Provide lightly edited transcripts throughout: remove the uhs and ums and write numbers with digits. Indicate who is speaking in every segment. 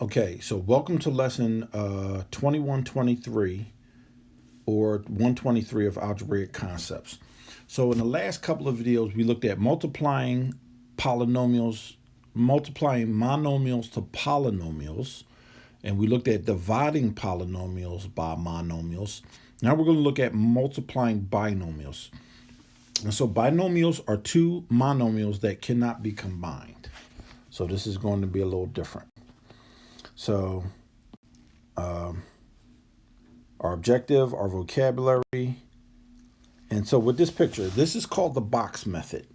Speaker 1: Okay, so welcome to lesson 2123 or 123 of algebraic concepts. So in the last couple of videos, we looked at multiplying monomials to polynomials, and we looked at dividing polynomials by monomials. Now we're going to look at multiplying binomials. And so binomials are two monomials that cannot be combined. So this is going to be a little different. So our objective, our vocabulary. And so with this picture, this is called the box method.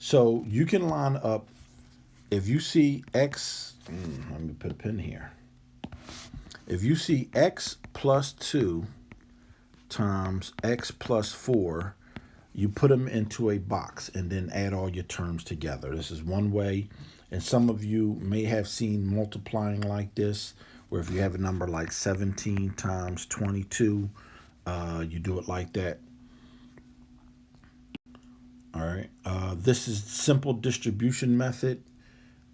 Speaker 1: So you can line up, if you see x, let me put a pin here. If you see x plus 2 times x plus 4, you put them into a box and then add all your terms together. This is one way. And some of you may have seen multiplying like this, where if you have a number like 17 times 22, you do it like that. All right. This is simple distribution method,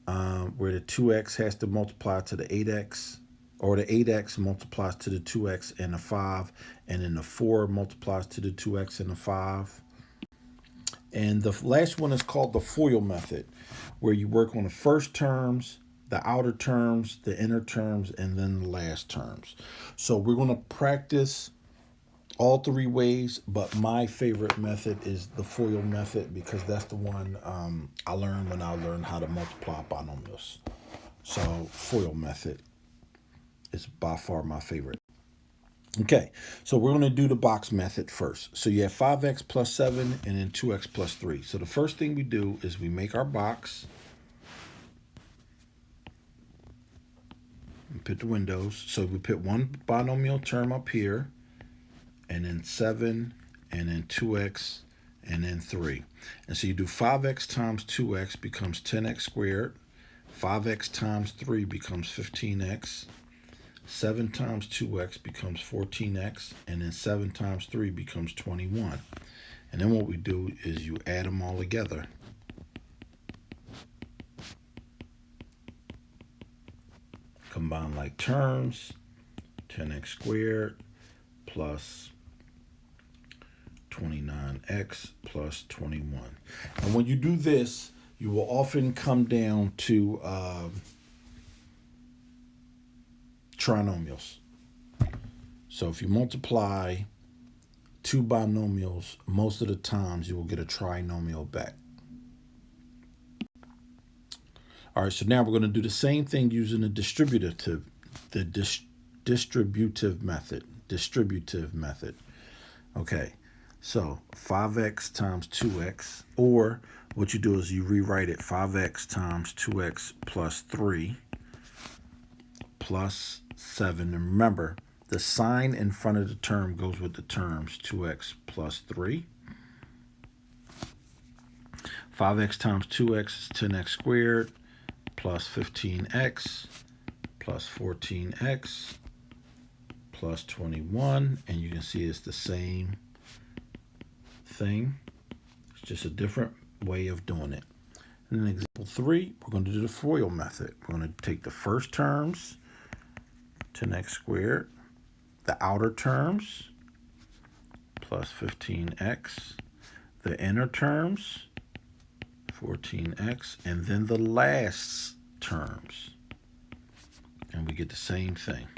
Speaker 1: where the 2x has to multiply to the 8x, or the 8x multiplies to the 2x and the 5, and then the 4 multiplies to the 2x and the 5. And the last one is called the FOIL method, where you work on the first terms, the outer terms, the inner terms, and then the last terms. So we're going to practice all three ways, but my favorite method is the FOIL method because that's the one I learned when I learned how to multiply binomials. So FOIL method is by far my favorite. Okay, so we're going to do the box method first. So you have 5x plus 7 and then 2x plus 3. So the first thing we do is we make our box. We put the windows. So we put one binomial term up here, and then 7, and then 2x, and then 3. And so you do 5x times 2x becomes 10x squared. 5x times 3 becomes 15x. 7 times 2x becomes 14x, and then 7 times 3 becomes 21. And then what we do is you add them all together. Combine like terms, 10x squared plus 29x plus 21. And when you do this, you will often come down to trinomials. So if you multiply two binomials, most of the times you will get a trinomial back. All right, so now we're going to do the same thing using the distributive method. Okay, so 5x times 2x, or what you do is you rewrite it 5x times 2x plus 3 plus 7. And remember, the sign in front of the term goes with the terms 2x plus 3. 5x times 2x is 10x squared plus 15x plus 14x plus 21. And you can see it's the same thing. It's just a different way of doing it. And in example 3, we're going to do the FOIL method. We're going to take the first terms, 10x squared, the outer terms, plus 15x, the inner terms, 14x, and then the last terms. And we get the same thing.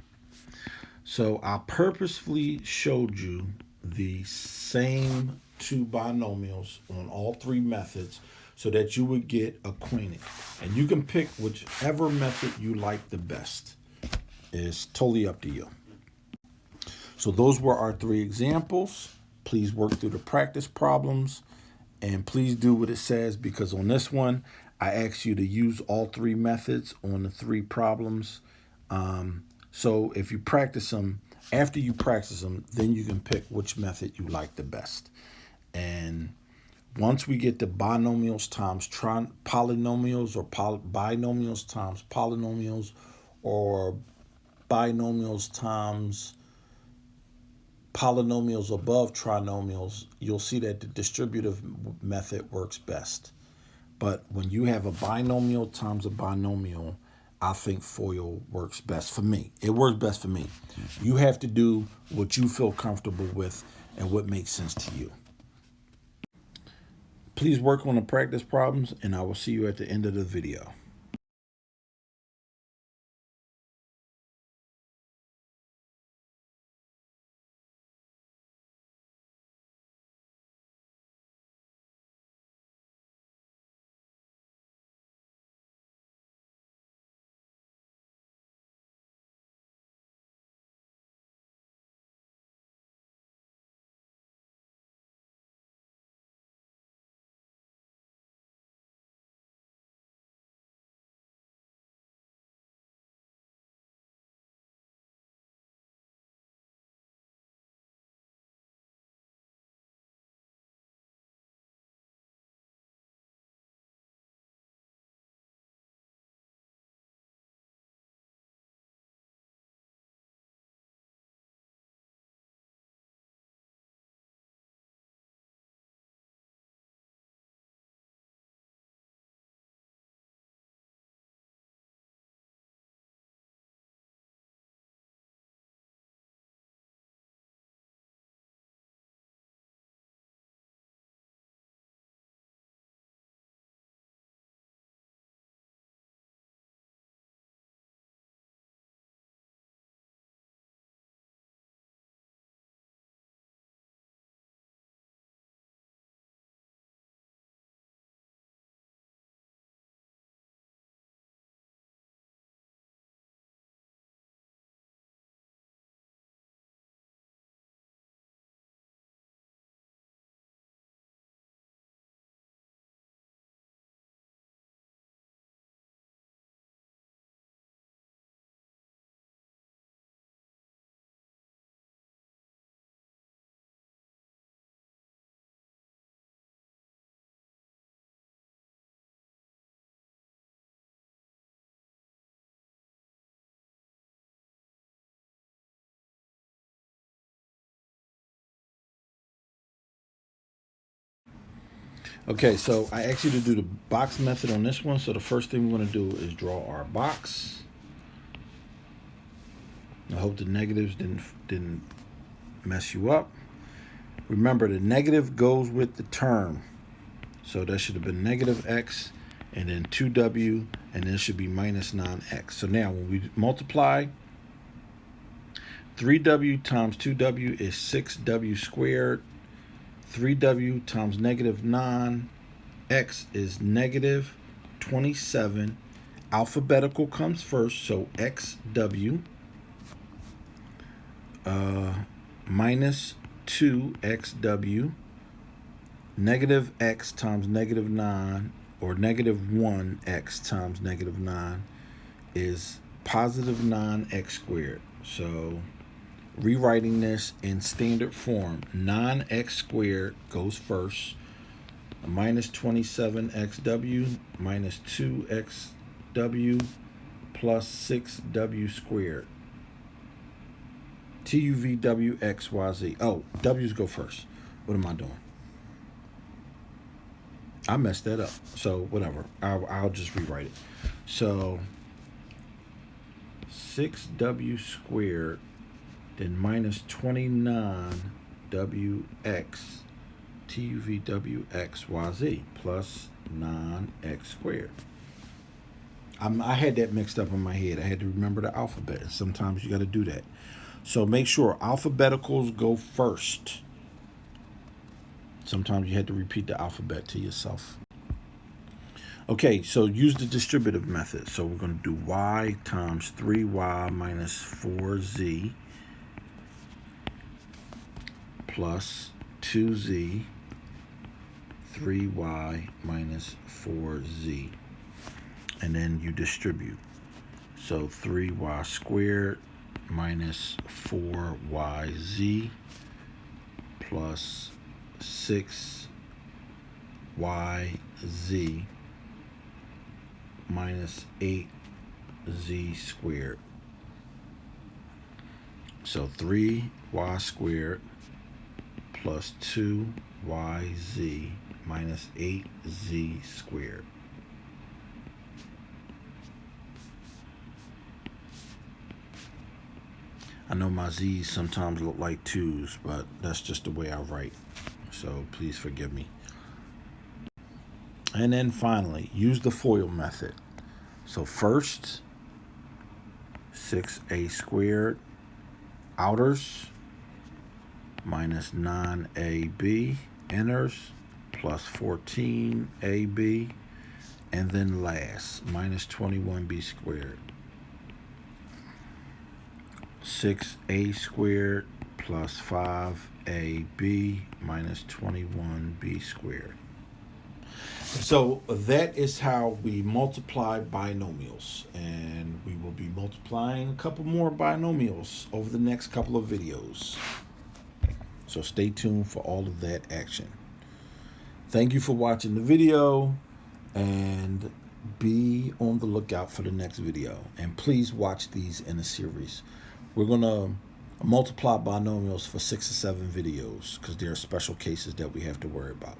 Speaker 1: So I purposefully showed you the same two binomials on all three methods so that you would get acquainted. And you can pick whichever method you like the best. It's totally up to you. So those were our three examples. Please work through the practice problems, and please do what it says, because on this one, I asked you to use all three methods on the three problems. So if you practice them, after you practice them, then you can pick which method you like the best. And once we get to binomials times polynomials, or binomials times polynomials, or binomials times polynomials above trinomials, you'll see that the distributive method works best. But when you have a binomial times a binomial, I think FOIL works best for me. It works best for me. You have to do what you feel comfortable with and what makes sense to you. Please work on the practice problems, and I will see you at the end of the video. Okay, so I asked you to do the box method on this one. So the first thing we're going to do is draw our box. I hope the negatives didn't mess you up. Remember, the negative goes with the term. So that should have been negative x and then 2w, and then it should be minus 9x. So now when we multiply, 3w times 2w is 6w squared. 3w times negative 9x is negative 27. Alphabetical comes first, so xw minus 2xw. Negative x times negative 9, or negative 1x times negative 9 is positive 9x squared. So rewriting this in standard form, 9x squared goes first, minus 27xw minus 2xw plus 6w squared. TUVWXYZ. Oh, w's go first. What am I doing? I messed that up. So whatever. I'll just rewrite it. So 6w squared, then minus 29wx TUVWXYZ plus 9x squared. I had that mixed up in my head. I had to remember the alphabet. Sometimes you got to do that. So make sure alphabeticals go first. Sometimes you had to repeat the alphabet to yourself. Okay, so use the distributive method. So we're going to do y times 3y minus 4z plus 2z, 3y minus 4z. And then you distribute. So 3y squared minus 4yz plus 6yz minus 8z squared. So 3y squared plus 2yz minus 8z squared. I know my Z's sometimes look like 2's, but that's just the way I write. So please forgive me. And then finally, use the FOIL method. So first, 6a squared outers minus 9ab inners plus 14ab, and then last, minus 21b squared. 6a squared plus 5ab minus 21b squared. So that is how we multiply binomials, and we will be multiplying a couple more binomials over the next couple of videos. So stay tuned for all of that action. Thank you for watching the video, and be on the lookout for the next video. And please watch these in a series. We're going to multiply binomials for 6 or 7 videos because there are special cases that we have to worry about.